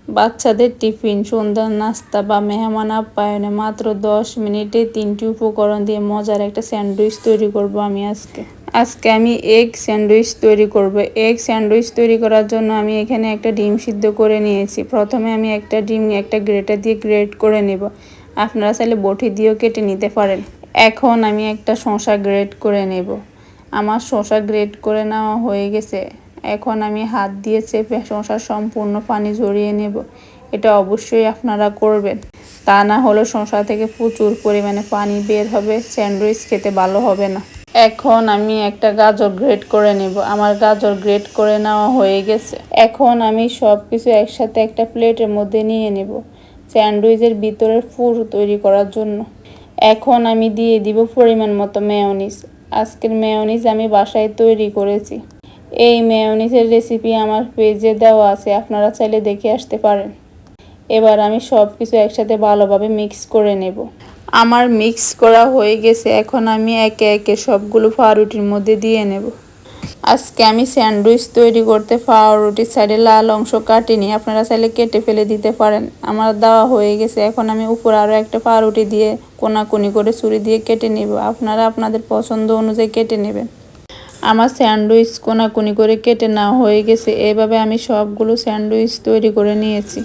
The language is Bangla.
বাচ্চাদের টিফিন, সন্ধ্যার নাস্তা বা মেহমান আপ্যায়নে মাত্র 10 মিনিটে 3টি উপকরণ দিয়ে মজার একটা স্যান্ডউইচ তৈরি করব আমি আজকে আমি এগ স্যান্ডউইচ তৈরি করব। এগ স্যান্ডউইচ তৈরি করার জন্য আমি এখানে একটা ডিম সিদ্ধ করে নিয়েছি। প্রথমে আমি একটা ডিম একটা গ্রেটার দিয়ে গ্রেট করে নেব। আপনারা চাইলে বটি দিয়েও কেটে নিতে পারেন। এখন আমি একটা শসা গ্রেট করে নেব। আমার শসা গ্রেট করে নেওয়া হয়ে গেছে। এখন আমি হাত দিয়ে চেপে শসার সম্পূর্ণ পানি ঝরিয়ে নেব। এটা অবশ্যই আপনারা করবেন, তা না হলে শসা থেকে প্রচুর পরিমাণে পানি বের হবে, স্যান্ডউইচ খেতে ভালো হবে না। এখন আমি একটা গাজর গ্রেট করে নেব। আমার গাজর গ্রেট করে নেওয়া হয়ে গেছে। এখন আমি সব কিছু একসাথে একটা প্লেটের মধ্যে নিয়ে নেব স্যান্ডউইচের ভিতরের পুর তৈরি করার জন্য। এখন আমি দিয়ে দিব পরিমাণ মতো মেয়োনিজ। আজকের মেয়োনিজ আমি বাসায় তৈরি করেছি। এই মেয়োনিজের রেসিপি আমার পেজে দেওয়া আছে, আপনারা চাইলে দেখে আসতে পারেন। এবার আমি সব কিছু একসাথে ভালোভাবে মিক্স করে নেব। আমার মিক্স করা হয়ে গেছে। এখন আমি একে একে সবগুলো পাউরুটির মধ্যে দিয়ে নেব। আজকে আমি স্যান্ডউইচ তৈরি করতে পাউরুটির সাইডে লাল অংশ কাটিনি, আপনারা চাইলে কেটে ফেলে দিতে পারেন। আমার দেওয়া হয়ে গেছে। এখন আমি উপরে আরও একটা পাউরুটি দিয়ে কোনাকুনি করে ছুরি দিয়ে কেটে নেব। আপনারা আপনাদের পছন্দ অনুযায়ী কেটে নেবেন। আমার স্যান্ডউইচ কোনাকুনি করে কেটে নেওয়া হয়ে গেছে। এভাবে আমি সবগুলো স্যান্ডউইচ তৈরি করে নিয়েছি।